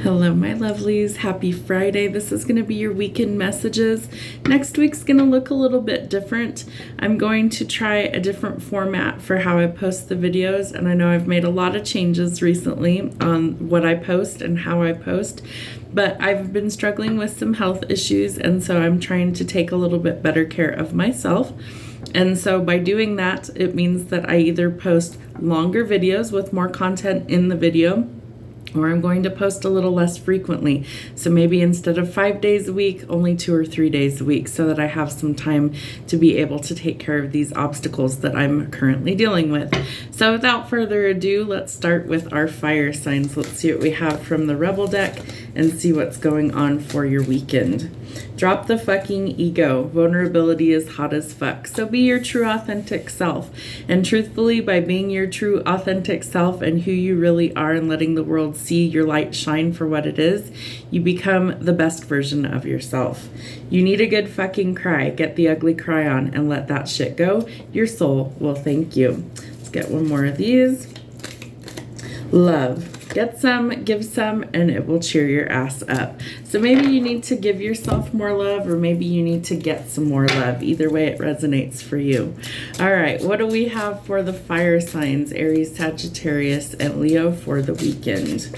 Hello, my lovelies. Happy Friday. This is going to be your weekend messages. Next week's going to look a little bit different. I'm going to try a different format for how I post the videos, and I know I've made a lot of changes recently on what I post and how I post, but I've been struggling with some health issues, and so I'm trying to take a little bit better care of myself. And so by doing that, it means that I either post longer videos with more content in the video, or I'm going to post a little less frequently. So maybe instead of 5 days a week, only 2 or 3 days a week, so that I have some time to be able to take care of these obstacles that I'm currently dealing with. So without further ado, let's start with our fire signs. Let's see what we have from the Rebel deck and see what's going on for your weekend. Drop the fucking ego. Vulnerability is hot as fuck. So be your true authentic self. And truthfully, by being your true authentic self and who you really are and letting the world see your light shine for what it is, you become the best version of yourself. You need a good fucking cry. Get the ugly cry on and let that shit go. Your soul will thank you. Let's get one more of these. Love. Get some, give some, and it will cheer your ass up. So maybe you need to give yourself more love, or maybe you need to get some more love. Either way, it resonates for you. All right, what do we have for the fire signs? Aries, Sagittarius, and Leo for the weekend.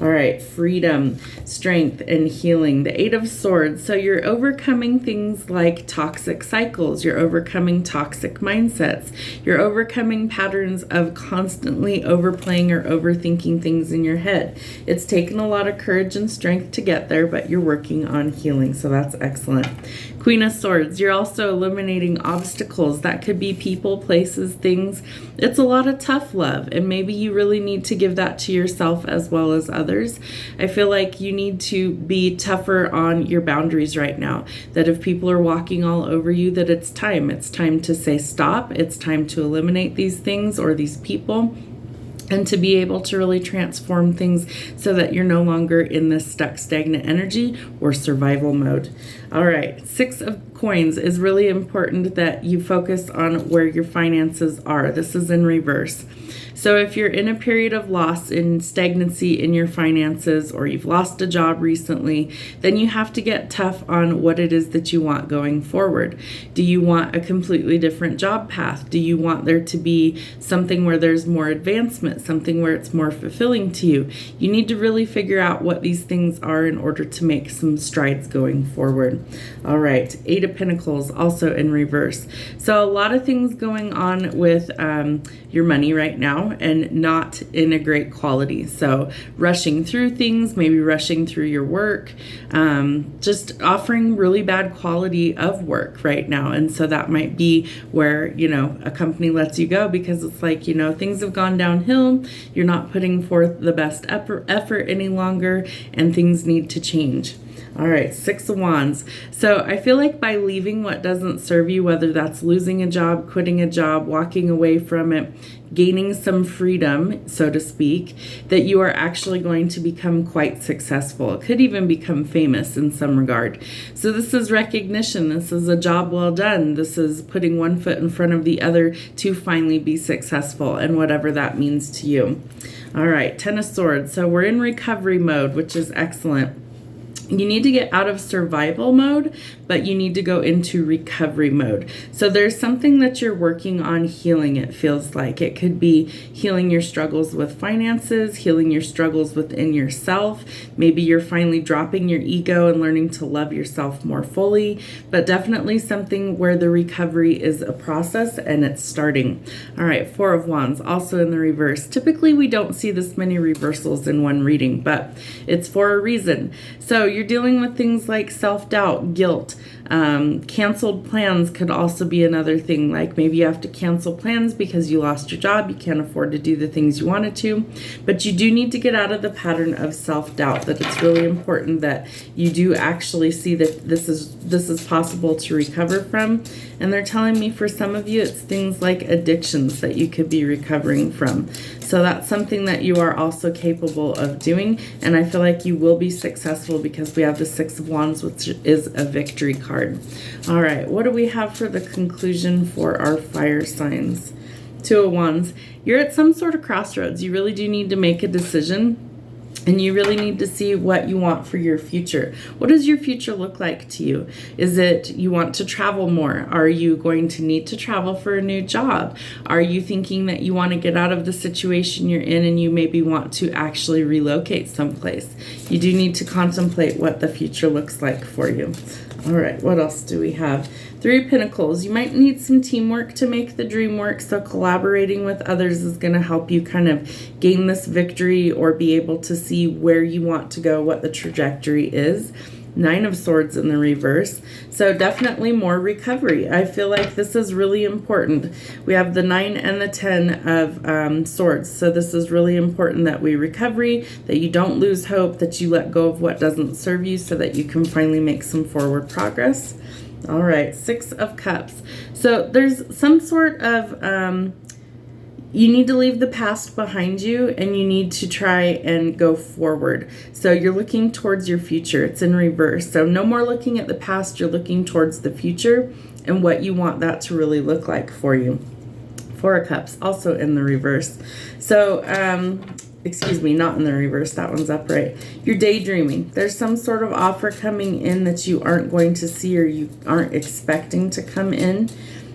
All right, freedom, strength, and healing. The Eight of Swords. So you're overcoming things like toxic cycles. You're overcoming toxic mindsets. You're overcoming patterns of constantly overplaying or overthinking things in your head. It's taken a lot of courage and strength to get there, but you're working on healing, so that's excellent. Queen of Swords. You're also eliminating obstacles. That could be people, places, things. It's a lot of tough love, and maybe you really need to give that to yourself as well as others. I feel like you need to be tougher on your boundaries right now. That if people are walking all over you, that it's time. It's time to say stop. It's time to eliminate these things or these people, and to be able to really transform things so that you're no longer in this stuck, stagnant energy or survival mode. All right, Six of Coins is really important that you focus on where your finances are. This is in reverse. So if you're in a period of loss and stagnancy in your finances, or you've lost a job recently, then you have to get tough on what it is that you want going forward. Do you want a completely different job path? Do you want there to be something where there's more advancement, something where it's more fulfilling to you? You need to really figure out what these things are in order to make some strides going forward. All right, Eight of Pentacles, also in reverse. So a lot of things going on with your money right now, and not in a great quality. So rushing through things, maybe rushing through your work, just offering really bad quality of work right now. And so that might be where, a company lets you go because it's like, things have gone downhill. You're not putting forth the best effort any longer, and things need to change. All right, Six of Wands. So I feel like by leaving what doesn't serve you, whether that's losing a job, quitting a job, walking away from it, gaining some freedom, so to speak, that you are actually going to become quite successful. It could even become famous in some regard. So this is recognition. This is a job well done. This is putting one foot in front of the other to finally be successful, and whatever that means to you. All right, Ten of Swords. So we're in recovery mode, which is excellent. You need to get out of survival mode, but you need to go into recovery mode. So there's something that you're working on healing, it feels like. It could be healing your struggles with finances, healing your struggles within yourself. Maybe you're finally dropping your ego and learning to love yourself more fully, but definitely something where the recovery is a process and it's starting. All right, Four of Wands, also in the reverse. Typically, we don't see this many reversals in one reading, but it's for a reason. So you're dealing with things like self-doubt, guilt, canceled plans could also be another thing. Like maybe you have to cancel plans because you lost your job, you can't afford to do the things you wanted to, but you do need to get out of the pattern of self-doubt. That it's really important that you do actually see that this is possible to recover from. And they're telling me for some of you, it's things like addictions that you could be recovering from. So that's something that you are also capable of doing, and I feel like you will be successful because we have the Six of Wands, which is a victory card. All right, what do we have for the conclusion for our fire signs? Two of Wands. You're at some sort of crossroads. You really do need to make a decision. And you really need to see what you want for your future. What does your future look like to you? Is it you want to travel more? Are you going to need to travel for a new job? Are you thinking that you want to get out of the situation you're in and you maybe want to actually relocate someplace? You do need to contemplate what the future looks like for you. All right, what else do we have? Three of Pentacles. You might need some teamwork to make the dream work, so collaborating with others is going to help you kind of gain this victory or be able to see where you want to go, what the trajectory is. Nine of Swords in the reverse. So definitely more recovery. I feel like this is really important. We have the 9 and the 10 of Swords. So this is really important that we recovery, that you don't lose hope, that you let go of what doesn't serve you so that you can finally make some forward progress. All right, 6 of Cups. So there's some sort of you need to leave the past behind you and you need to try and go forward. So you're looking towards your future. It's in reverse. So no more looking at the past. You're looking towards the future and what you want that to really look like for you. 4 of Cups, also in the reverse. So, excuse me, not in the reverse. That one's upright. You're daydreaming. There's some sort of offer coming in that you aren't going to see or you aren't expecting to come in.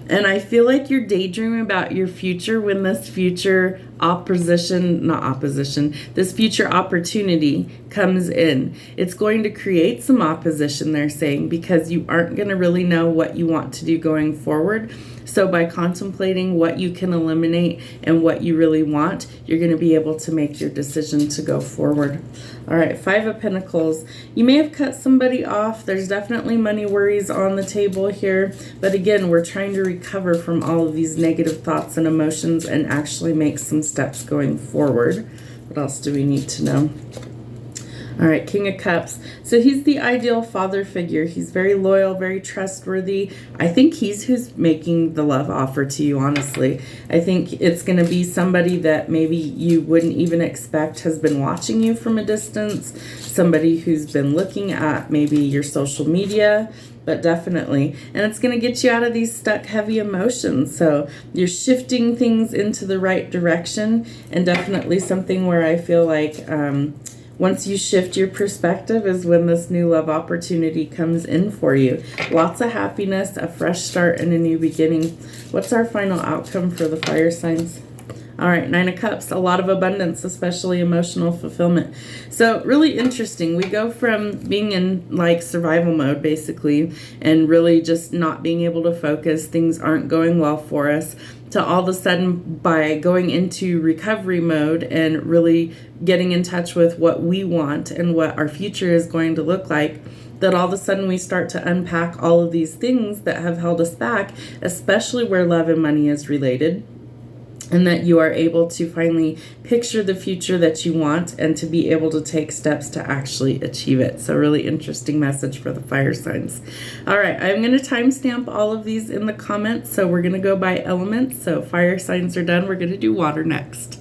And I feel like you're daydreaming about your future when this future this future opportunity comes in. It's going to create some opposition, they're saying, because you aren't going to really know what you want to do going forward. So by contemplating what you can eliminate and what you really want, you're going to be able to make your decision to go forward. All right, 5 of Pentacles. You may have cut somebody off. There's definitely money worries on the table here. But again, we're trying to recover from all of these negative thoughts and emotions and actually make some steps going forward. What else do we need to know? All right, King of Cups. So he's the ideal father figure. He's very loyal, very trustworthy. I think he's who's making the love offer to you, honestly. I think it's going to be somebody that maybe you wouldn't even expect has been watching you from a distance. Somebody who's been looking at maybe your social media, but definitely. And it's going to get you out of these stuck, heavy emotions. So you're shifting things into the right direction, and definitely something where I feel like once you shift your perspective is when this new love opportunity comes in for you. Lots of happiness, a fresh start, and a new beginning. What's our final outcome for the fire signs? All right, 9 of Cups, a lot of abundance, especially emotional fulfillment. So really interesting. We go from being in like survival mode, basically, and really just not being able to focus. Things aren't going well for us, to all of a sudden by going into recovery mode and really getting in touch with what we want and what our future is going to look like, that all of a sudden we start to unpack all of these things that have held us back, especially where love and money is related. And that you are able to finally picture the future that you want and to be able to take steps to actually achieve it. So really interesting message for the fire signs. All right, I'm going to timestamp all of these in the comments. So we're going to go by elements. So fire signs are done. We're going to do water next.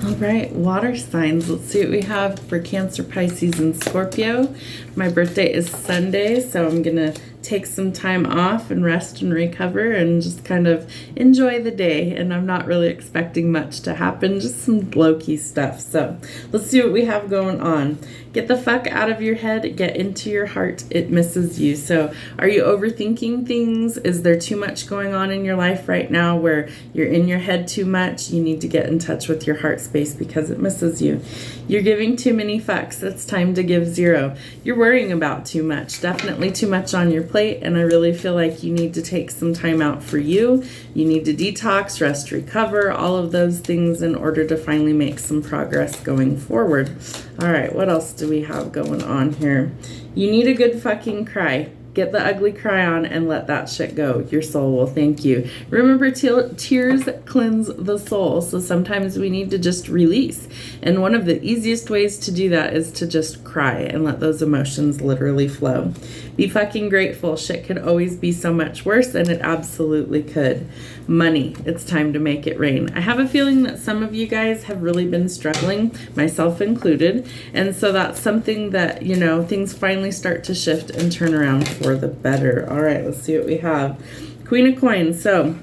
All right, water signs. Let's see what we have for Cancer, Pisces, and Scorpio. My birthday is Sunday, so I'm going to take some time off and rest and recover and just kind of enjoy the day. And I'm not really expecting much to happen, just some low-key stuff. So let's see what we have going on. Get the fuck out of your head, get into your heart. It misses you. So are you overthinking things? Is there too much going on in your life right now where you're in your head too much? You need to get in touch with your heart space because it misses you. You're giving too many fucks. It's time to give 0. You're worrying about too much, definitely too much on your plate, and I really feel like you need to take some time out for you. You need to detox, rest, recover, all of those things in order to finally make some progress going forward. All right, what else do we have going on here? You need a good fucking cry. Get the ugly cry on and let that shit go. Your soul will thank you. Remember, tears cleanse the soul. So sometimes we need to just release. And one of the easiest ways to do that is to just cry and let those emotions literally flow. Be fucking grateful. Shit could always be so much worse, and it absolutely could. Money. It's time to make it rain. I have a feeling that some of you guys have really been struggling, myself included. And so that's something that, you know, things finally start to shift and turn around for the better. All right, let's see what we have. Queen of Coins. So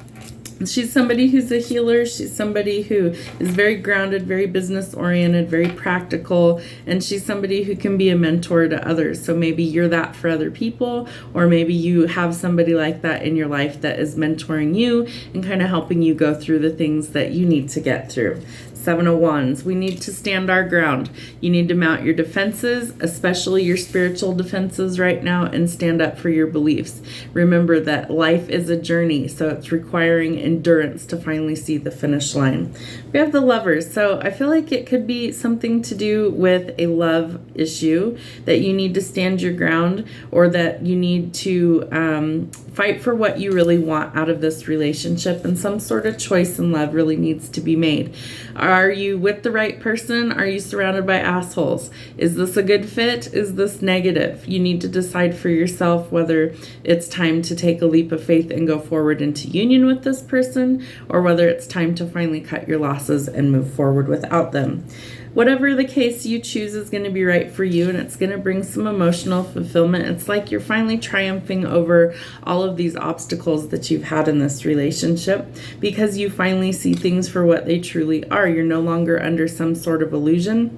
She's somebody who's a healer. She's somebody who is very grounded, very business oriented, very practical, and she's somebody who can be a mentor to others. So maybe you're that for other people, or maybe you have somebody like that in your life that is mentoring you and kind of helping you go through the things that you need to get through. Seven of Wands, we need to stand our ground. You need to mount your defenses, especially your spiritual defenses right now, and stand up for your beliefs. Remember that life is a journey, so it's requiring endurance to finally see the finish line. We have the Lovers, so I feel like it could be something to do with a love issue, that you need to stand your ground, or that you need to fight for what you really want out of this relationship, and some sort of choice in love really needs to be made. Are you with the right person? Are you surrounded by assholes? Is this a good fit? Is this negative? You need to decide for yourself whether it's time to take a leap of faith and go forward into union with this person, or whether it's time to finally cut your losses and move forward without them. Whatever the case you choose is going to be right for you, and it's going to bring some emotional fulfillment. It's like you're finally triumphing over all of these obstacles that you've had in this relationship, because you finally see things for what they truly are. You're no longer under some sort of illusion.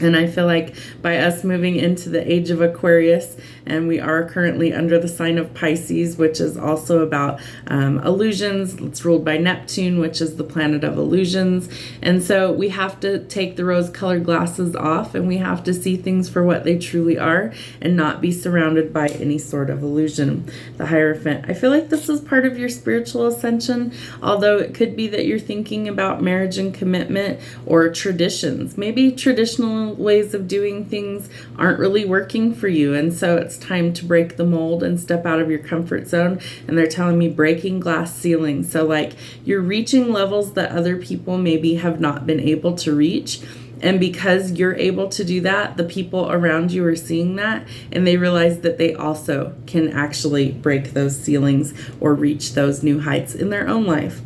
And I feel like by us moving into the age of Aquarius, and we are currently under the sign of Pisces, which is also about illusions. It's ruled by Neptune, which is the planet of illusions. And so we have to take the rose-colored glasses off, and we have to see things for what they truly are and not be surrounded by any sort of illusion. The Hierophant. I feel like this is part of your spiritual ascension, although it could be that you're thinking about marriage and commitment, or traditions. Maybe traditional ways of doing things aren't really working for you, and so it's time to break the mold and step out of your comfort zone. And they're telling me breaking glass ceilings, so like you're reaching levels that other people maybe have not been able to reach. And because you're able to do that, the people around you are seeing that, and they realize that they also can actually break those ceilings or reach those new heights in their own life.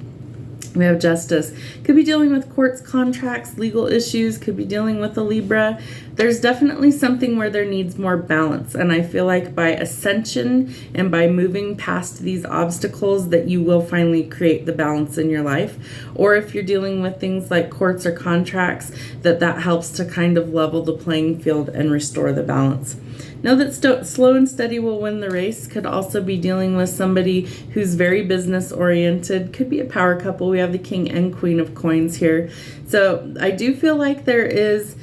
We have Justice. Could be dealing with courts, contracts, legal issues. Could be dealing with a Libra. There's definitely something where there needs more balance. And I feel like by ascension and by moving past these obstacles, that you will finally create the balance in your life. Or if you're dealing with things like courts or contracts, that helps to kind of level the playing field and restore the balance. Know that slow and steady will win the race. Could also be dealing with somebody who's very business oriented. Could be a power couple. We have the King and Queen of Coins here. So I do feel like there is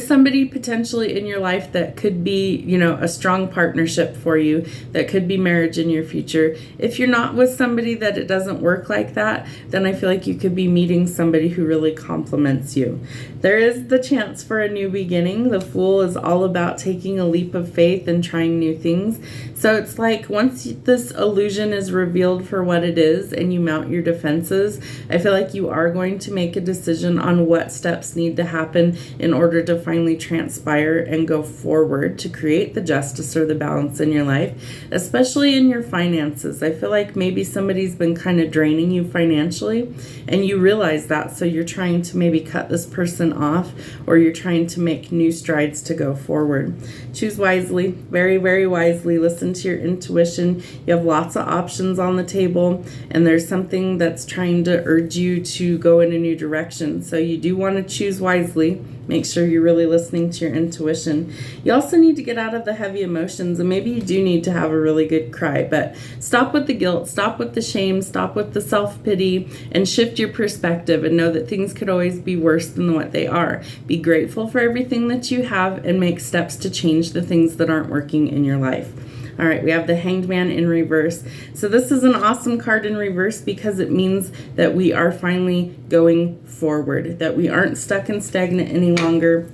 somebody potentially in your life that could be, a strong partnership for you, that could be marriage in your future. If you're not with somebody that it doesn't work like that, then I feel like you could be meeting somebody who really complements you. There is the chance for a new beginning. The Fool is all about taking a leap of faith and trying new things. So it's like once this illusion is revealed for what it is and you mount your defenses, I feel like you are going to make a decision on what steps need to happen in order to finally transpire and go forward to create the justice or the balance in your life, especially in your finances. I feel like maybe somebody's been kind of draining you financially, and you realize that, so you're trying to maybe cut this person off, or you're trying to make new strides to go forward. Choose wisely, very, very wisely. Listen to your intuition. You have lots of options on the table, and there's something that's trying to urge you to go in a new direction. So you do want to choose wisely. Make sure you're really listening to your intuition. You also need to get out of the heavy emotions, and maybe you do need to have a really good cry, but stop with the guilt, stop with the shame, stop with the self-pity, and shift your perspective and know that things could always be worse than what they are. Be grateful for everything that you have and make steps to change the things that aren't working in your life. All right, we have the Hanged Man in reverse. So this is an awesome card in reverse because it means that we are finally going forward, that we aren't stuck and stagnant any longer.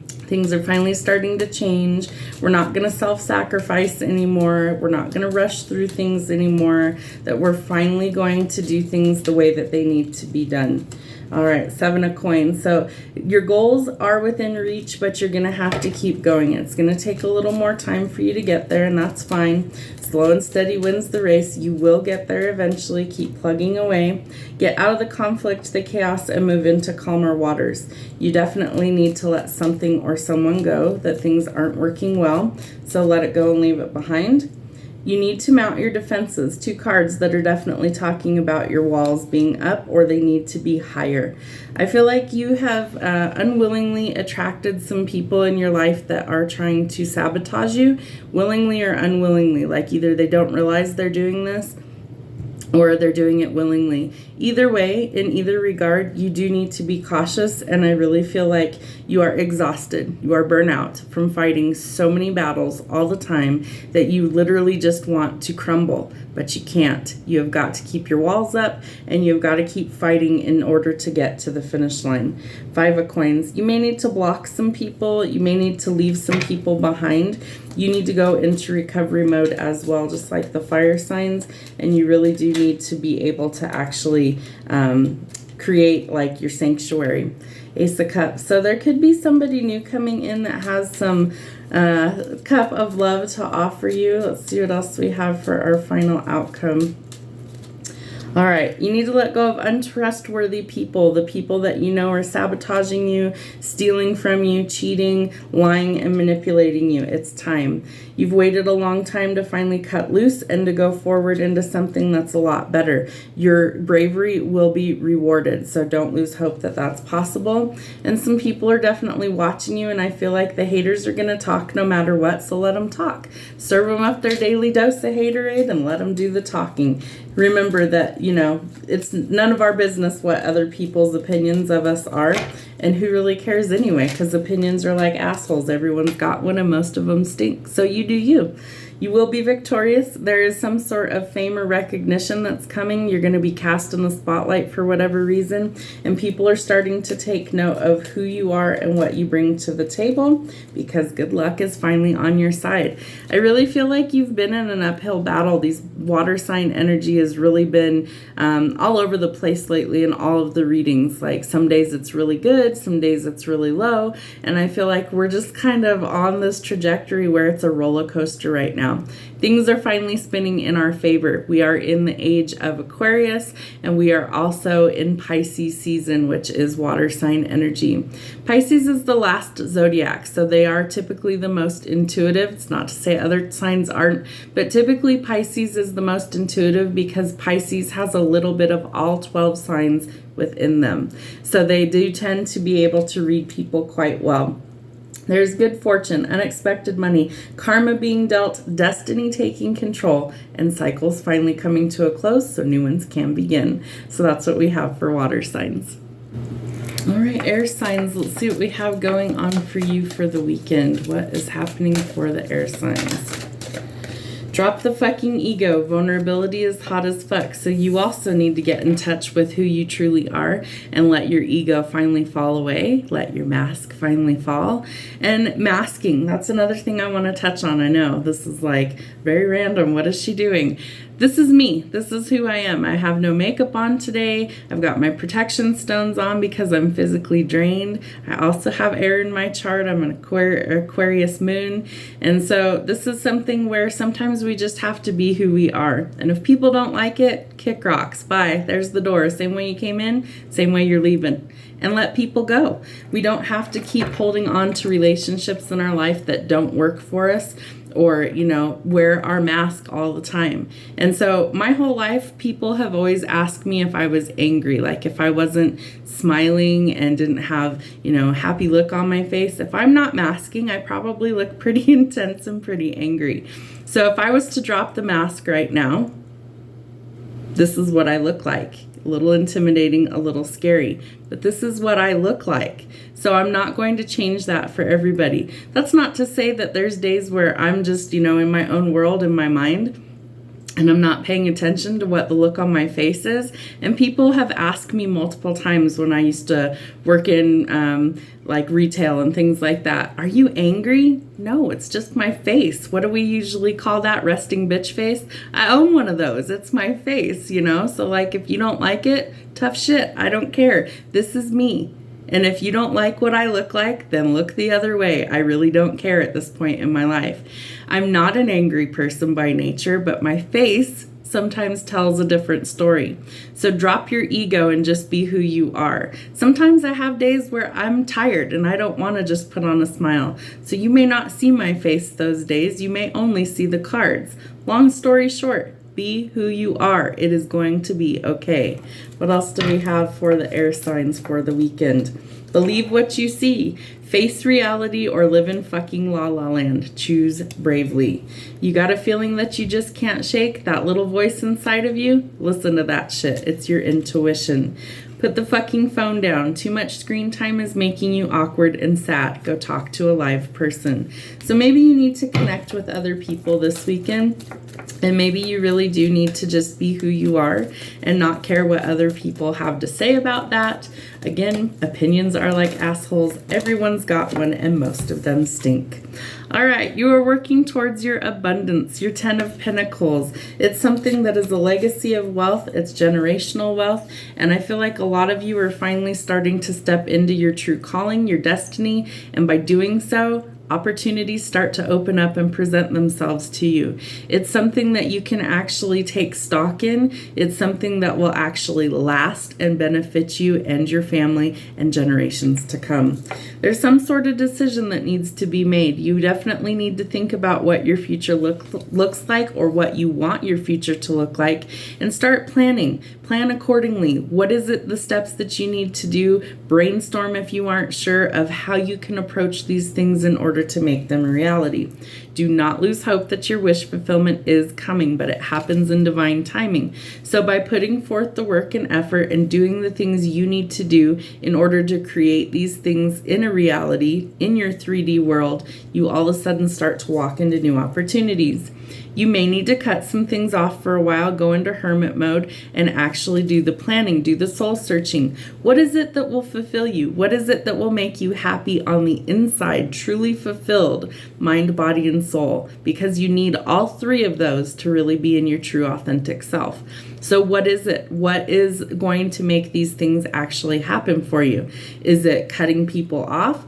Things are finally starting to change. We're not going to self-sacrifice anymore. We're not going to rush through things anymore. That we're finally going to do things the way that they need to be done. All right, 7 of Coins. So your goals are within reach, but you're going to have to keep going. It's going to take a little more time for you to get there, and that's fine. Slow and steady wins the race. You will get there eventually. Keep plugging away. Get out of the conflict, the chaos, and move into calmer waters. You definitely need to let something or someone go, that things aren't working well. So let it go and leave it behind. You need to mount your defenses. 2 cards that are definitely talking about your walls being up, or they need to be higher. I feel like you have unwillingly attracted some people in your life that are trying to sabotage you, willingly or unwillingly. Like either they don't realize they're doing this, or they're doing it willingly. Either way, in either regard, you do need to be cautious, and I really feel like you are exhausted. You are burnout from fighting so many battles all the time that you literally just want to crumble, but you can't. You have got to keep your walls up, and you've got to keep fighting in order to get to the finish line. 5 of Coins. You may need to block some people. You may need to leave some people behind. You need to go into recovery mode as well, just like the fire signs, and you really do need to be able to actually create like your sanctuary. Ace of Cups. So there could be somebody new coming in that has some cup of love to offer you. Let's see what else we have for our final outcome. All right, you need to let go of untrustworthy people, the people that you know are sabotaging you, stealing from you, cheating, lying, and manipulating you. It's time. You've waited a long time to finally cut loose and to go forward into something that's a lot better. Your bravery will be rewarded, so don't lose hope that that's possible. And some people are definitely watching you, and I feel like the haters are going to talk no matter what, so let them talk. Serve them up their daily dose of haterade and let them do the talking. Remember that, you know, it's none of our business what other people's opinions of us are, and who really cares anyway, because opinions are like assholes. Everyone's got one and most of them stink, so you do you. You will be victorious. There is some sort of fame or recognition that's coming. You're going to be cast in the spotlight for whatever reason, and people are starting to take note of who you are and what you bring to the table, because good luck is finally on your side. I really feel like you've been in an uphill battle. These water sign energy has really been all over the place lately in all of the readings. Like some days it's really good, some days it's really low, and I feel like we're just kind of on this trajectory where it's a roller coaster right now. Things are finally spinning in our favor. We are in the age of Aquarius, and we are also in Pisces season, which is water sign energy. Pisces is the last zodiac, so they are typically the most intuitive. It's not to say other signs aren't, but typically Pisces is the most intuitive because Pisces has a little bit of all 12 signs within them. So they do tend to be able to read people quite well. There's good fortune, unexpected money, karma being dealt, destiny taking control, and cycles finally coming to a close so new ones can begin. So that's what we have for water signs. All right, air signs, let's see what we have going on for you for the weekend. What is happening for the air signs? Drop the fucking ego. Vulnerability is hot as fuck. So you also need to get in touch with who you truly are and let your ego finally fall away. Let your mask finally fall. And masking, that's another thing I want to touch on. I know this is like very random. What is she doing? This is me. This is who I am. I have no makeup on today. I've got my protection stones on because I'm physically drained. I also have air in my chart. I'm an Aquarius moon. And so this is something where sometimes we just have to be who we are. And if people don't like it, kick rocks. Bye. There's the door. Same way you came in, same way you're leaving. And let people go. We don't have to keep holding on to relationships in our life that don't work for us, or, you know, wear our mask all the time. And so my whole life, people have always asked me if I was angry, like if I wasn't smiling and didn't have, you know, happy look on my face. If I'm not masking, I probably look pretty intense and pretty angry. So if I was to drop the mask right now, this is what I look like. A little intimidating, a little scary, but this is what I look like. So I'm not going to change that for everybody. That's not to say that there's days where I'm just, you know, in my own world, in my mind, and I'm not paying attention to what the look on my face is. And people have asked me multiple times when I used to work in like retail and things like that, are you angry? No, it's just my face. What do we usually call that? Resting bitch face? I own one of those. It's my face, you know? So like if you don't like it, tough shit. I don't care. This is me. And if you don't like what I look like, then look the other way. I really don't care at this point in my life. I'm not an angry person by nature, but my face sometimes tells a different story. So drop your ego and just be who you are. Sometimes I have days where I'm tired and I don't want to just put on a smile. So you may not see my face those days. You may only see the cards. Long story short, be who you are. It is going to be okay. What else do we have for the air signs for the weekend? Believe what you see. Face reality or live in fucking la la land. Choose bravely. You got a feeling that you just can't shake? That little voice inside of you? Listen to that shit. It's your intuition. Put the fucking phone down. Too much screen time is making you awkward and sad. Go talk to a live person. So maybe you need to connect with other people this weekend. And maybe you really do need to just be who you are and not care what other people have to say about that. Again, opinions are like assholes. Everyone's got one and most of them stink. All right, you are working towards your abundance, your 10 of Pentacles. It's something that is a legacy of wealth. It's generational wealth. And I feel like a lot of you are finally starting to step into your true calling, your destiny. And by doing so, opportunities start to open up and present themselves to you. It's something that you can actually take stock in. It's something that will actually last and benefit you and your family and generations to come. There's some sort of decision that needs to be made. You definitely need to think about what your future looks like, or what you want your future to look like, and start planning. Plan accordingly. What is it, the steps that you need to do? Brainstorm if you aren't sure of how you can approach these things in order to make them a reality. Do not lose hope that your wish fulfillment is coming, but it happens in divine timing. So by putting forth the work and effort and doing the things you need to do in order to create these things in a reality, in your 3D world, you all of a sudden start to walk into new opportunities. You may need to cut some things off for a while, go into hermit mode, and actually do the planning, do the soul searching. What is it that will fulfill you? What is it that will make you happy on the inside, truly fulfilled, mind, body, and soul? Because you need all three of those to really be in your true, authentic self. So what is it? What is going to make these things actually happen for you? Is it cutting people off?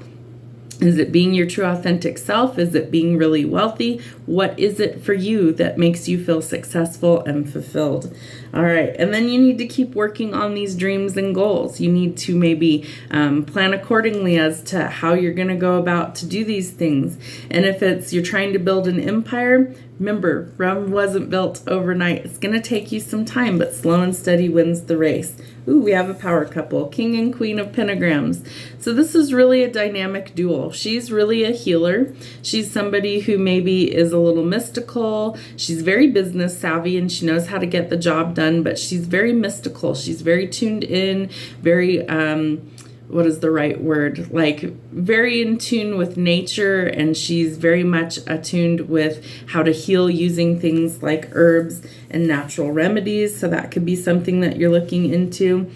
Is it being your true authentic self? Is it being really wealthy? What is it for you that makes you feel successful and fulfilled? All right. And then you need to keep working on these dreams and goals. You need to maybe plan accordingly as to how you're going to go about to do these things. And if it's you're trying to build an empire, remember, Rome wasn't built overnight. It's going to take you some time, but slow and steady wins the race. Ooh, we have a power couple, King and Queen of Pentagrams. So this is really a dynamic duel. She's really a healer. She's somebody who maybe is a little mystical. She's very business savvy and she knows how to get the job done, but she's very mystical. She's very tuned in, very, what is the right word? Like very in tune with nature, and she's very much attuned with how to heal using things like herbs and natural remedies. So that could be something that you're looking into.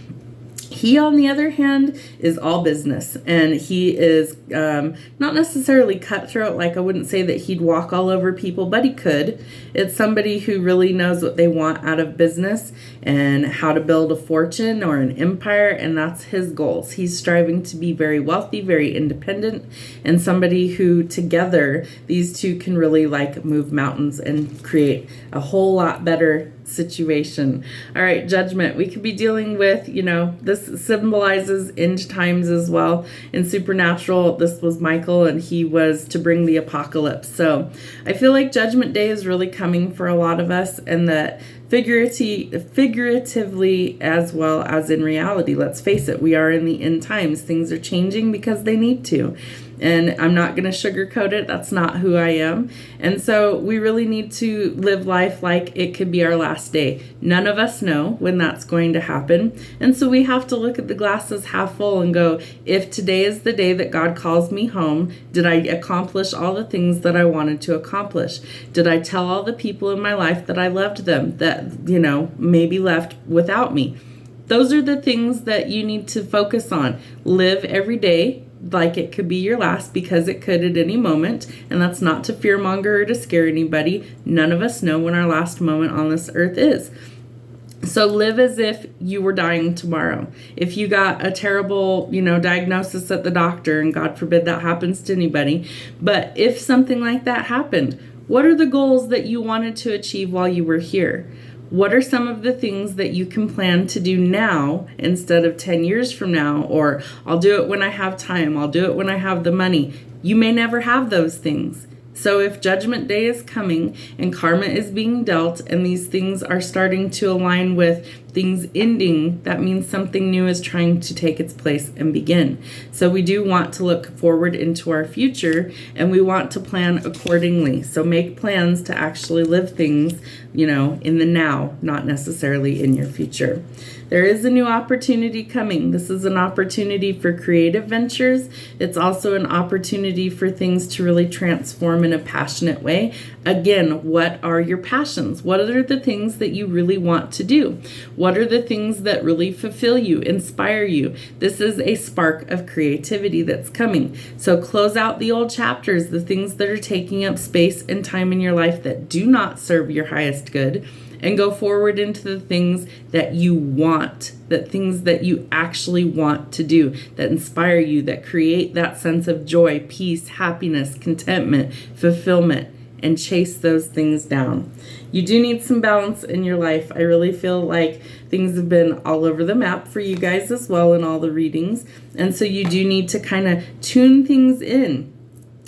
He, on the other hand, is all business, and he is not necessarily cutthroat. Like, I wouldn't say that he'd walk all over people, but he could. It's somebody who really knows what they want out of business and how to build a fortune or an empire, and that's his goals. He's striving to be very wealthy, very independent, and somebody who together, these two can really like move mountains and create a whole lot better situation. All right, Judgment. We could be dealing with, this symbolizes end times as well. In Supernatural, this was Michael, and he was to bring the apocalypse. So I feel like Judgment Day is really coming for a lot of us, and that figuratively as well as in reality. Let's face it, we are in the end times. Things are changing because they need to. And I'm not going to sugarcoat it. That's not who I am. And so we really need to live life like it could be our last day. None of us know when that's going to happen. And so we have to look at the glasses half full and go, if today is the day that God calls me home, did I accomplish all the things that I wanted to accomplish? Did I tell all the people in my life that I loved them, that, maybe left without me? Those are the things that you need to focus on. Live every day like it could be your last, because it could at any moment. And that's not to fearmonger or to scare anybody. None of us know when our last moment on this earth is. So live as if you were dying tomorrow. If you got a terrible, diagnosis at the doctor, and God forbid that happens to anybody, but if something like that happened, what are the goals that you wanted to achieve while you were here? What are some of the things that you can plan to do now instead of 10 years from now? Or I'll do it when I have time. I'll do it when I have the money. You may never have those things. So if Judgment Day is coming and karma is being dealt and these things are starting to align with things ending, that means something new is trying to take its place and begin. So we do want to look forward into our future, and we want to plan accordingly. So make plans to actually live things, in the now, not necessarily in your future. There is a new opportunity coming. This is an opportunity for creative ventures. It's also an opportunity for things to really transform in a passionate way. Again, what are your passions? What are the things that you really want to do? What are the things that really fulfill you, inspire you? This is a spark of creativity that's coming. So close out the old chapters, the things that are taking up space and time in your life that do not serve your highest good, and go forward into the things that you want, the things that you actually want to do, that inspire you, that create that sense of joy, peace, happiness, contentment, fulfillment, and chase those things down. You do need some balance in your life. I really feel like things have been all over the map for you guys as well in all the readings. And so you do need to kind of tune things in.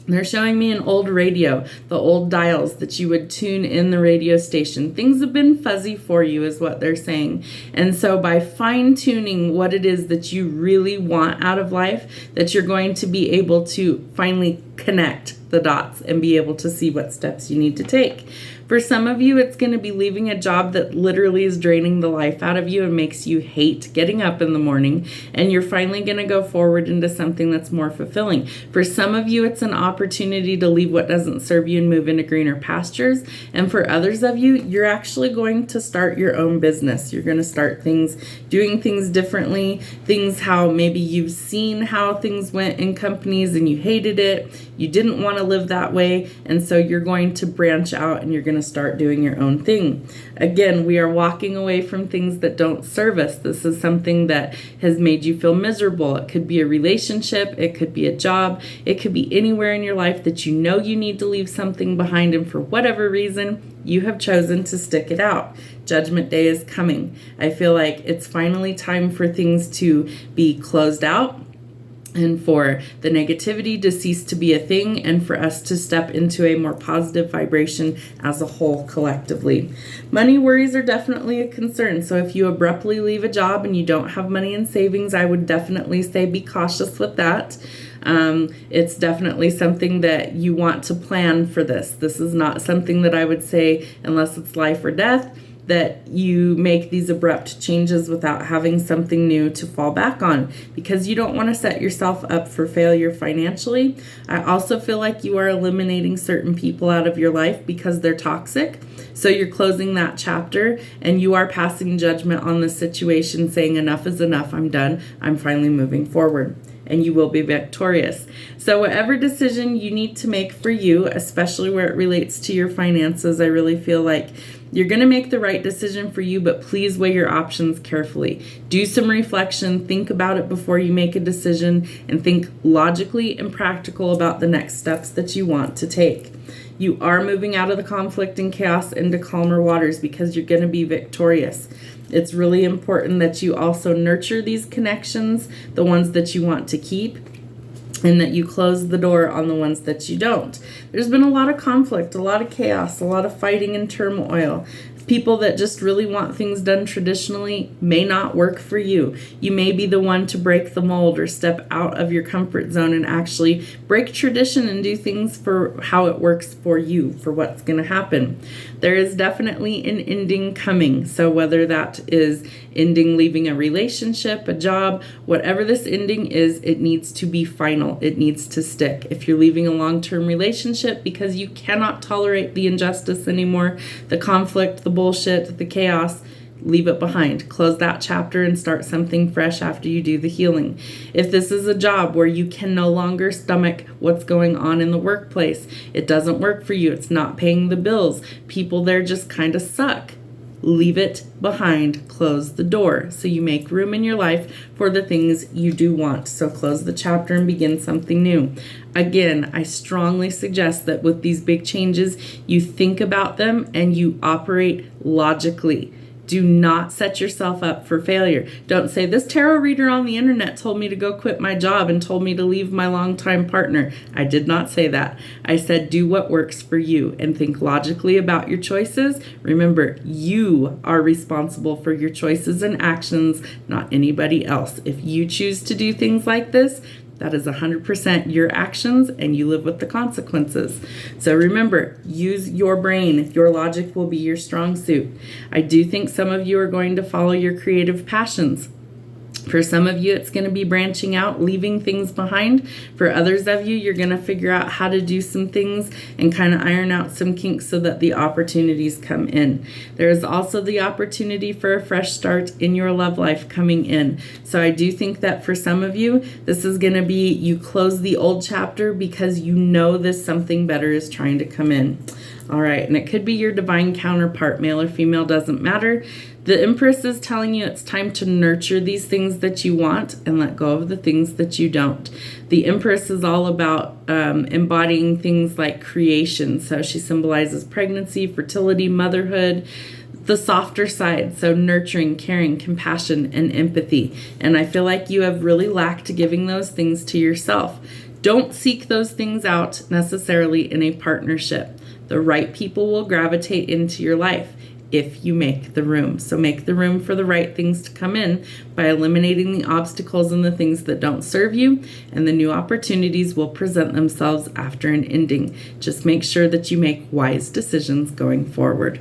They're showing me an old radio, the old dials that you would tune in the radio station. Things have been fuzzy for you is what they're saying. And so by fine-tuning what it is that you really want out of life, that you're going to be able to finally connect the dots and be able to see what steps you need to take. For some of you, it's going to be leaving a job that literally is draining the life out of you and makes you hate getting up in the morning, and you're finally going to go forward into something that's more fulfilling. For some of you, it's an opportunity to leave what doesn't serve you and move into greener pastures. And for others of you, you're actually going to start your own business. You're going to start doing things differently, things how maybe you've seen how things went in companies and you hated it. You didn't want to live that way, and so you're going to branch out and you're going to start doing your own thing. Again, we are walking away from things that don't serve us. This is something that has made you feel miserable. It could be a relationship, it could be a job, it could be anywhere in your life that you know you need to leave something behind, and for whatever reason, you have chosen to stick it out. Judgment Day is coming. I feel like it's finally time for things to be closed out, and for the negativity to cease to be a thing, and for us to step into a more positive vibration as a whole collectively. Money worries are definitely a concern. So if you abruptly leave a job and you don't have money in savings, I would definitely say be cautious with that. It's definitely something that you want to plan for this. This is not something that I would say, unless it's life or death, that you make these abrupt changes without having something new to fall back on, because you don't want to set yourself up for failure financially. I also feel like you are eliminating certain people out of your life because they're toxic. So you're closing that chapter and you are passing judgment on the situation, saying enough is enough, I'm done, I'm finally moving forward. And you will be victorious. So whatever decision you need to make for you, especially where it relates to your finances, I really feel like you're going to make the right decision for you, but please weigh your options carefully. Do some reflection, think about it before you make a decision, and think logically and practical about the next steps that you want to take. You are moving out of the conflict and chaos into calmer waters because you're going to be victorious. It's really important that you also nurture these connections, the ones that you want to keep, and that you close the door on the ones that you don't. There's been a lot of conflict, a lot of chaos, a lot of fighting and turmoil. People that just really want things done traditionally may not work for you. You may be the one to break the mold or step out of your comfort zone and actually break tradition and do things for how it works for you, for what's going to happen. There is definitely an ending coming. So whether that is ending leaving a relationship, a job, whatever this ending is, it needs to be final. It needs to stick. If you're leaving a long-term relationship because you cannot tolerate the injustice anymore, the conflict, the bullshit, the chaos, leave it behind. Close that chapter and start something fresh after you do the healing. If this is a job where you can no longer stomach what's going on in the workplace, it doesn't work for you, it's not paying the bills, people there just kind of suck, leave it behind. Close the door so you make room in your life for the things you do want. So close the chapter and begin something new. Again, I strongly suggest that with these big changes, you think about them and you operate logically. Do not set yourself up for failure. Don't say, this tarot reader on the internet told me to go quit my job and told me to leave my longtime partner. I did not say that. I said, do what works for you and think logically about your choices. Remember, you are responsible for your choices and actions, not anybody else. If you choose to do things like this, that is 100% your actions, and you live with the consequences. So remember, use your brain. Your logic will be your strong suit. I do think some of you are going to follow your creative passions. For some of you, it's going to be branching out, leaving things behind. For others of you, you're going to figure out how to do some things and kind of iron out some kinks so that the opportunities come in. There is also the opportunity for a fresh start in your love life coming in. So I do think that for some of you, this is going to be you close the old chapter because you know this something better is trying to come in. All right, and it could be your divine counterpart, male or female, doesn't matter. The Empress is telling you it's time to nurture these things that you want and let go of the things that you don't. The Empress is all about embodying things like creation. So she symbolizes pregnancy, fertility, motherhood, the softer side, so nurturing, caring, compassion, and empathy. And I feel like you have really lacked giving those things to yourself. Don't seek those things out necessarily in a partnership. The right people will gravitate into your life if you make the room. So make the room for the right things to come in by eliminating the obstacles and the things that don't serve you, and the new opportunities will present themselves after an ending. Just make sure that you make wise decisions going forward.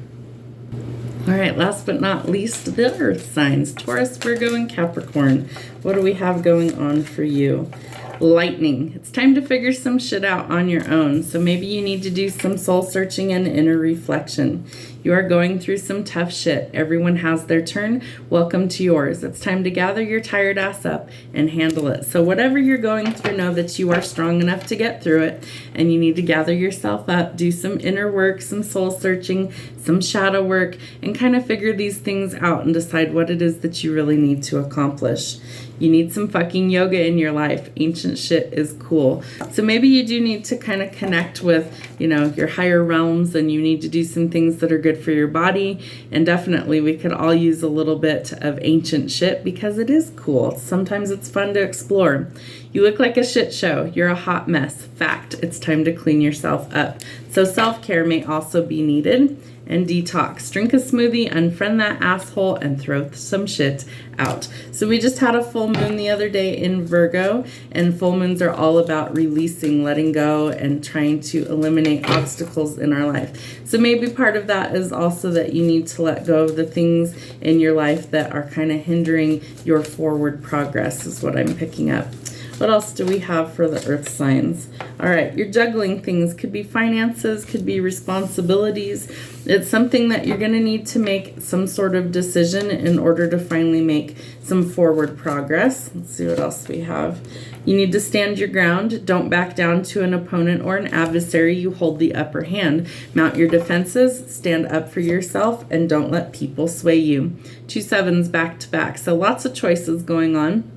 All right, last but not least, the earth signs, Taurus, Virgo, and Capricorn. What do we have going on for you? Lightning. It's time to figure some shit out on your own. So maybe you need to do some soul searching and inner reflection. You are going through some tough shit. Everyone has their turn. Welcome to yours. It's time to gather your tired ass up and handle it. So whatever you're going through, know that you are strong enough to get through it, and you need to gather yourself up, do some inner work, some soul searching, some shadow work, and kind of figure these things out and decide what it is that you really need to accomplish. You need some fucking yoga in your life. Ancient shit is cool. So maybe you do need to kind of connect with, your higher realms, and you need to do some things that are good for your body. And definitely we could all use a little bit of ancient shit because it is cool. Sometimes it's fun to explore. You look like a shit show. You're a hot mess. Fact. It's time to clean yourself up. So self-care may also be needed. And detox. Drink a smoothie, unfriend that asshole, and throw some shit out. So we just had a full moon the other day in Virgo, and full moons are all about releasing, letting go, and trying to eliminate obstacles in our life. So maybe part of that is also that you need to let go of the things in your life that are kind of hindering your forward progress, is what I'm picking up. What else do we have for the earth signs? All right, you're juggling things. Could be finances, could be responsibilities. It's something that you're going to need to make some sort of decision in order to finally make some forward progress. Let's see what else we have. You need to stand your ground. Don't back down to an opponent or an adversary. You hold the upper hand. Mount your defenses, stand up for yourself, and don't let people sway you. 2 sevens back to back. So lots of choices going on.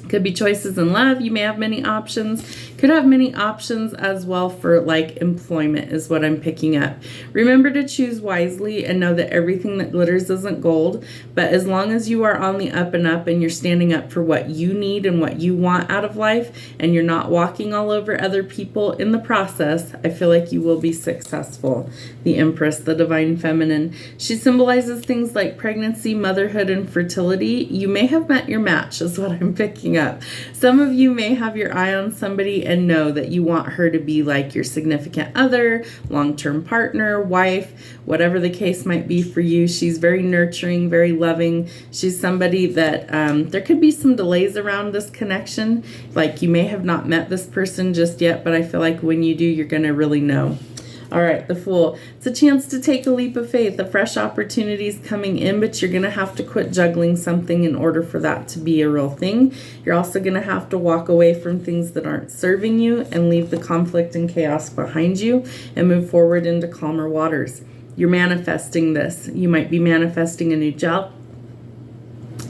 Could be choices in love. You may have many options. Could have many options as well for like employment is what I'm picking up. Remember to choose wisely and know that everything that glitters isn't gold. But as long as you are on the up and up and you're standing up for what you need and what you want out of life, and you're not walking all over other people in the process, I feel like you will be successful. The Empress, the divine feminine. She symbolizes things like pregnancy, motherhood, and fertility. You may have met your match is what I'm picking up. Some of you may have your eye on somebody and know that you want her to be like your significant other, long-term partner, wife, whatever the case might be for you. She's very nurturing, very loving. She's somebody that there could be some delays around this connection. Like you may have not met this person just yet, but I feel like when you do, you're going to really know. All right, the Fool. It's a chance to take a leap of faith. A fresh opportunity is coming in, but you're going to have to quit juggling something in order for that to be a real thing. You're also going to have to walk away from things that aren't serving you and leave the conflict and chaos behind you and move forward into calmer waters. You're manifesting this. You might be manifesting a new job.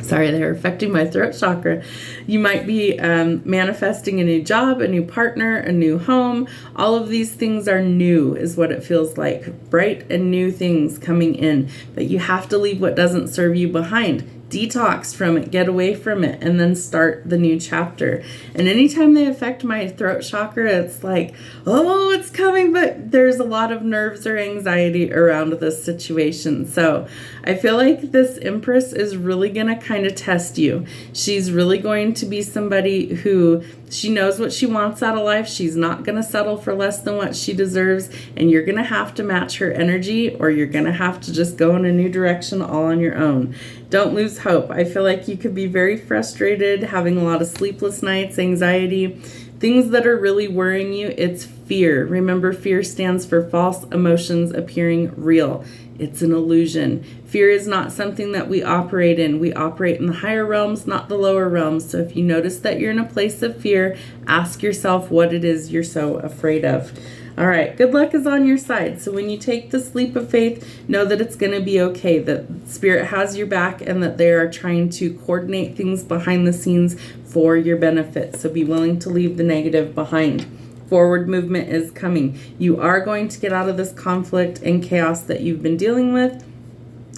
Sorry, they're affecting my throat chakra. You might be manifesting a new job, a new partner, a new home. All of these things are new, is what it feels like. Bright and new things coming in. But you have to leave what doesn't serve you behind. Detox from it, get away from it, and then start the new chapter. And anytime they affect my throat chakra, it's like, oh, it's coming, but there's a lot of nerves or anxiety around this situation. So I feel like this Empress is really going to kind of test you. She's really going to be somebody who, she knows what she wants out of life. She's not going to settle for less than what she deserves. And you're going to have to match her energy, or you're going to have to just go in a new direction all on your own. Don't lose hope. I feel like you could be very frustrated, having a lot of sleepless nights, anxiety, things that are really worrying you. It's fear. Remember, fear stands for false emotions appearing real. It's an illusion. Fear is not something that we operate in. We operate in the higher realms, not the lower realms. So if you notice that you're in a place of fear, ask yourself what it is you're so afraid of. All right, good luck is on your side. So when you take this leap of faith, know that it's going to be okay, that Spirit has your back, and that they are trying to coordinate things behind the scenes for your benefit. So be willing to leave the negative behind. Forward movement is coming. You are going to get out of this conflict and chaos that you've been dealing with.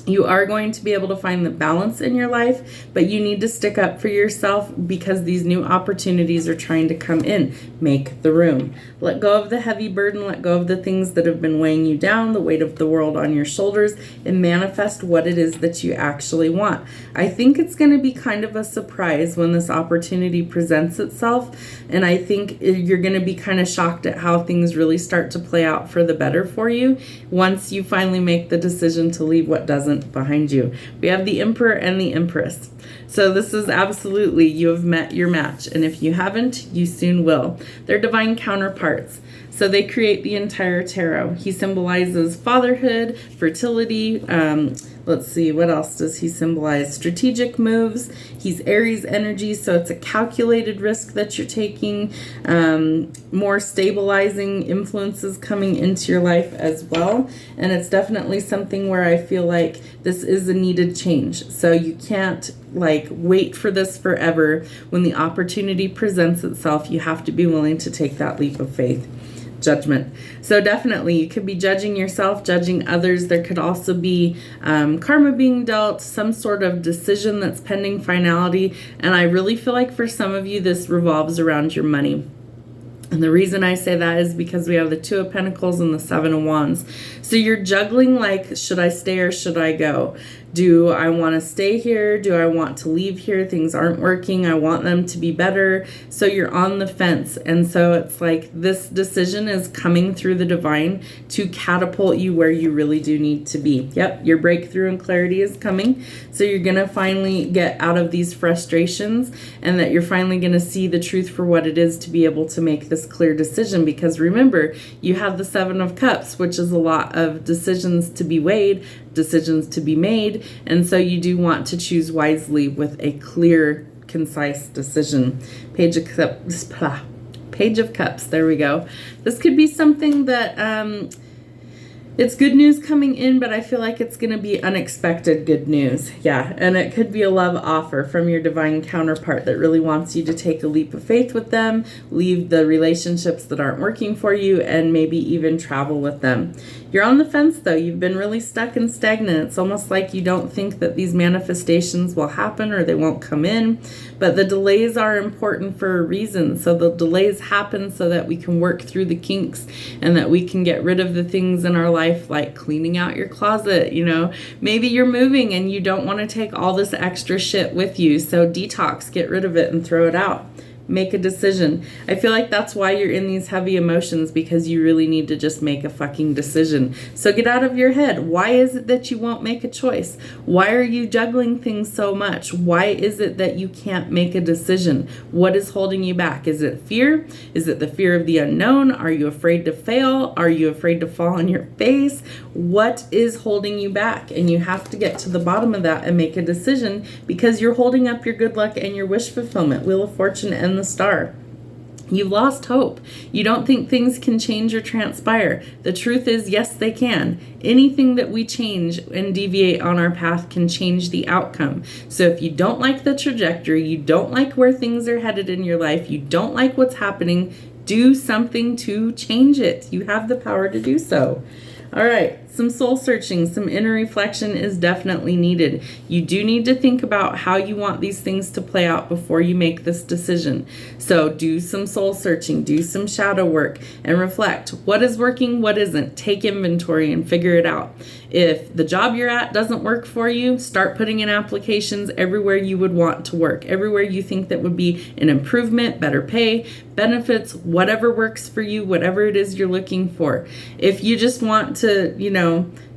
You are going to be able to find the balance in your life, but you need to stick up for yourself because these new opportunities are trying to come in. Make the room. Let go of the heavy burden. Let go of the things that have been weighing you down, the weight of the world on your shoulders, and manifest what it is that you actually want. I think it's going to be kind of a surprise when this opportunity presents itself, and I think you're going to be kind of shocked at how things really start to play out for the better for you once you finally make the decision to leave what doesn't behind you. We have the Emperor and the Empress. So this is absolutely, you have met your match. And if you haven't, you soon will. They're divine counterparts. So they create the entire tarot. He symbolizes fatherhood, fertility. Let's see, what else does he symbolize? Strategic moves. He's Aries energy, so it's a calculated risk that you're taking. More stabilizing influences coming into your life as well. And it's definitely something where I feel like this is a needed change. So you can't wait for this forever. When the opportunity presents itself, you have to be willing to take that leap of faith. Judgment. So definitely you could be judging yourself, judging others. There could also be karma being dealt, some sort of decision that's pending finality. And I really feel like for some of you, this revolves around your money. And the reason I say that is because we have the Two of Pentacles and the Seven of Wands. So you're juggling should I stay or should I go? Do I want to stay here? Do I want to leave here? Things aren't working. I want them to be better. So you're on the fence. And so it's like this decision is coming through the divine to catapult you where you really do need to be. Yep, your breakthrough and clarity is coming. So you're going to finally get out of these frustrations, and that you're finally going to see the truth for what it is to be able to make this clear decision. Because remember, you have the Seven of Cups, which is a lot of decisions to be weighed, decisions to be made, and so you do want to choose wisely with a clear, concise decision. Page of Cups, there we go. This could be something that it's good news coming in, but I feel like it's going to be unexpected good news. Yeah, and it could be a love offer from your divine counterpart that really wants you to take a leap of faith with them, leave the relationships that aren't working for you, and maybe even travel with them. You're on the fence, though. You've been really stuck and stagnant. It's almost like you don't think that these manifestations will happen or they won't come in. But the delays are important for a reason. So the delays happen so that we can work through the kinks and that we can get rid of the things in our life, like cleaning out your closet. Maybe you're moving and you don't want to take all this extra shit with you. So detox, get rid of it and throw it out. Make a decision. I feel like that's why you're in these heavy emotions, because you really need to just make a fucking decision. So get out of your head. Why is it that you won't make a choice? Why are you juggling things so much? Why is it that you can't make a decision? What is holding you back? Is it fear? Is it the fear of the unknown? Are you afraid to fail? Are you afraid to fall on your face? What is holding you back? And you have to get to the bottom of that and make a decision, because you're holding up your good luck and your wish fulfillment. Wheel of Fortune and the Star. You've lost hope. You don't think things can change or transpire. The truth is, yes, they can. Anything that we change and deviate on our path can change the outcome. So if you don't like the trajectory, you don't like where things are headed in your life, you don't like what's happening, do something to change it. You have the power to do so. All right, some soul searching, some inner reflection is definitely needed. You do need to think about how you want these things to play out before you make this decision. So do some soul searching, do some shadow work, and reflect. What is working, what isn't? Take inventory and figure it out. If the job you're at doesn't work for you, start putting in applications everywhere you would want to work, everywhere you think that would be an improvement, better pay, benefits, whatever works for you, whatever it is you're looking for. If you just want to,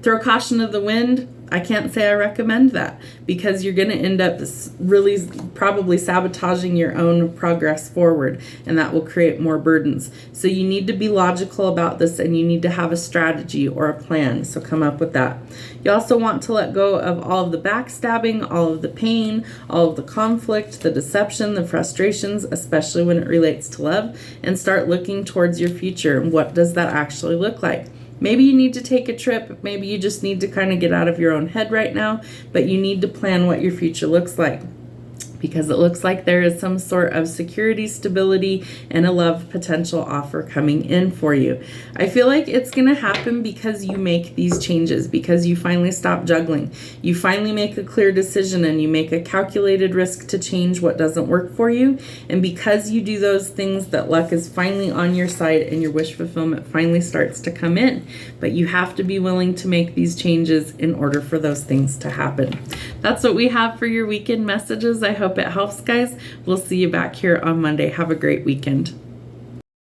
throw caution to the wind, I can't say I recommend that, because you're going to end up really probably sabotaging your own progress forward, and that will create more burdens. So you need to be logical about this, and you need to have a strategy or a plan. So come up with that. You also want to let go of all of the backstabbing, all of the pain, all of the conflict, the deception, the frustrations, especially when it relates to love, and start looking towards your future. What does that actually look like? Maybe you need to take a trip. Maybe you just need to kind of get out of your own head right now, but you need to plan what your future looks like, because it looks like there is some sort of security, stability, and a love potential offer coming in for you. I feel like it's going to happen because you make these changes, because you finally stop juggling. You finally make a clear decision, and you make a calculated risk to change what doesn't work for you. And because you do those things, that luck is finally on your side, and your wish fulfillment finally starts to come in. But you have to be willing to make these changes in order for those things to happen. That's what we have for your weekend messages. I hope it helps, guys. We'll see you back here on Monday. Have a great weekend.